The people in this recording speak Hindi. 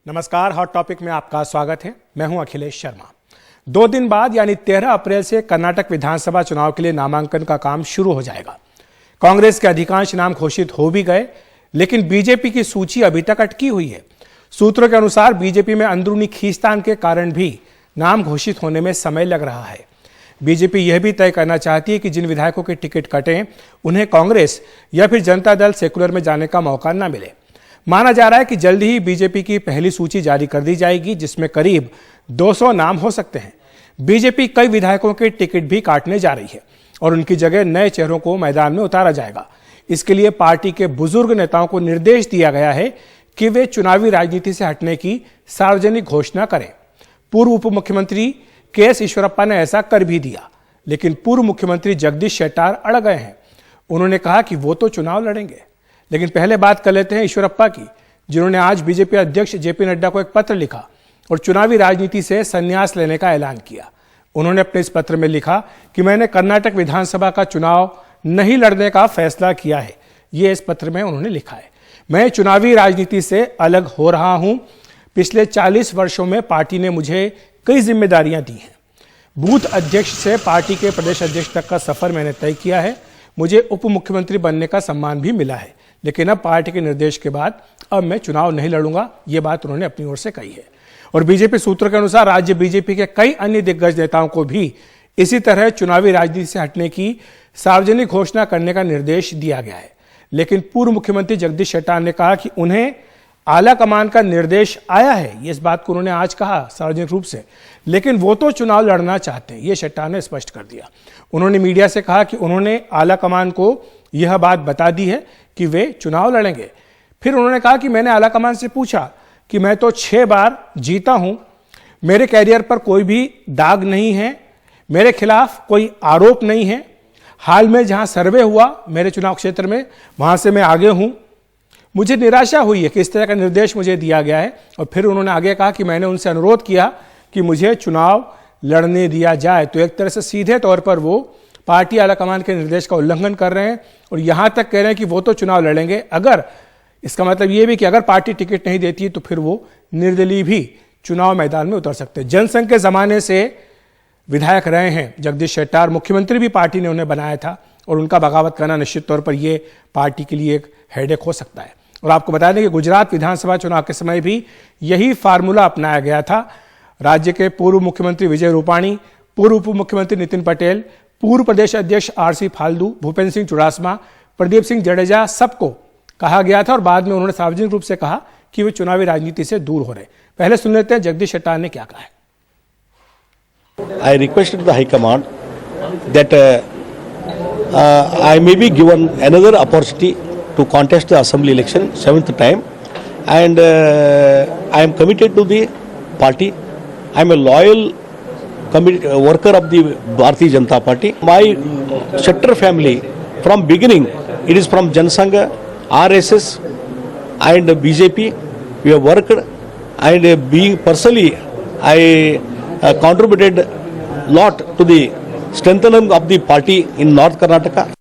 नमस्कार, हॉट टॉपिक में आपका स्वागत है। मैं हूं अखिलेश शर्मा। 2 दिन बाद यानी 13 अप्रैल से कर्नाटक विधानसभा चुनाव के लिए नामांकन का काम शुरू हो जाएगा। कांग्रेस के अधिकांश नाम घोषित हो भी गए, लेकिन बीजेपी की सूची अभी तक अटकी हुई है। सूत्रों के अनुसार बीजेपी में अंदरूनी खींचतान के कारण भी नाम घोषित होने में समय लग रहा है। बीजेपी यह भी तय करना चाहती है कि जिन विधायकों के टिकट कटें उन्हें कांग्रेस या फिर जनता दल सेकुलर में जाने का मौका न मिले। माना जा रहा है कि जल्द ही बीजेपी की पहली सूची जारी कर दी जाएगी, जिसमें करीब 200 नाम हो सकते हैं। बीजेपी कई विधायकों के टिकट भी काटने जा रही है और उनकी जगह नए चेहरों को मैदान में उतारा जाएगा। इसके लिए पार्टी के बुजुर्ग नेताओं को निर्देश दिया गया है कि वे चुनावी राजनीति से हटने की सार्वजनिक घोषणा करें। पूर्व उप मुख्यमंत्री के.एस. ईश्वरप्पा ने ऐसा कर भी दिया, लेकिन पूर्व मुख्यमंत्री जगदीश शेट्टार अड़ गए हैं। उन्होंने कहा कि वो तो चुनाव लड़ेंगे। लेकिन पहले बात कर लेते हैं ईश्वरप्पा की, जिन्होंने आज बीजेपी अध्यक्ष जेपी नड्डा को एक पत्र लिखा और चुनावी राजनीति से संन्यास लेने का ऐलान किया। उन्होंने अपने इस पत्र में लिखा कि मैंने कर्नाटक विधानसभा का चुनाव नहीं लड़ने का फैसला किया है। ये इस पत्र में उन्होंने लिखा है। मैं चुनावी राजनीति से अलग हो रहा हूं। पिछले 40 वर्षों में पार्टी ने मुझे कई जिम्मेदारियां दी हैं। बूथ अध्यक्ष से पार्टी के प्रदेश अध्यक्ष तक का सफर मैंने तय किया है। मुझे उप मुख्यमंत्री बनने का सम्मान भी मिला है, लेकिन अब पार्टी के निर्देश के बाद अब मैं चुनाव नहीं लड़ूंगा। ये बात उन्होंने अपनी ओर से कही है। और बीजेपी सूत्रों के अनुसार राज्य बीजेपी के कई अन्य दिग्गज नेताओं को भी इसी तरह चुनावी राजनीति से हटने की सार्वजनिक घोषणा करने का निर्देश दिया गया है। लेकिन पूर्व मुख्यमंत्री जगदीश शेट्टार ने कहा कि उन्हें आला कमान का निर्देश आया है। ये इस बात को उन्होंने आज कहा सार्वजनिक रूप से, लेकिन वो तो चुनाव लड़ना चाहते हैं। ये शेट्टार ने स्पष्ट कर दिया। उन्होंने मीडिया से कहा कि उन्होंने आला कमान को यह बात बता दी है कि वे चुनाव लड़ेंगे। फिर उन्होंने कहा कि मैंने आला कमान से पूछा कि मैं तो 6 बार जीता हूं, मेरे कैरियर पर कोई भी दाग नहीं है, मेरे खिलाफ कोई आरोप नहीं है। हाल में जहां सर्वे हुआ मेरे चुनाव क्षेत्र में, वहां से मैं आगे हूं। मुझे निराशा हुई है कि इस तरह का निर्देश मुझे दिया गया है। और फिर उन्होंने आगे कहा कि मैंने उनसे अनुरोध किया कि मुझे चुनाव लड़ने दिया जाए। तो एक तरह से सीधे तौर पर वो पार्टी आलाकमान के निर्देश का उल्लंघन कर रहे हैं और यहां तक कह रहे हैं कि वो तो चुनाव लड़ेंगे। अगर इसका मतलब ये भी कि अगर पार्टी टिकट नहीं देती तो फिर वो निर्दलीय भी चुनाव मैदान में उतर सकते हैं। जनसंघ के जमाने से विधायक रहे हैं जगदीश शेट्टार, मुख्यमंत्री भी पार्टी ने उन्हें बनाया था और उनका बगावत करना निश्चित तौर पर यह पार्टी के लिए एक हेडेक हो सकता है। और आपको बता दें कि गुजरात विधानसभा चुनाव के समय भी यही फार्मूला अपनाया गया था। राज्य के पूर्व मुख्यमंत्री विजय रूपाणी, पूर्व उप मुख्यमंत्री नितिन पटेल, पूर्व प्रदेश अध्यक्ष आर.सी. फाल्दू, भूपेंद्र सिंह चुड़ासमा, प्रदीप सिंह जडेजा, सबको कहा गया था और बाद में उन्होंने सार्वजनिक रूप से कहा कि वे चुनावी राजनीति से दूर हो रहे। पहले सुन लेते हैं जगदीश शेट्टार ने क्या कहा है। I requested the High Command that I may be given another opportunity to contest the assembly election 7th time, and I am committed to the party. I am a loyal worker of the Bharatiya Janata Party. My Shettar family from beginning, it is from Jansangh, RSS and BJP. We have worked, and being personally I contributed lot to the strengthening of the party in North Karnataka.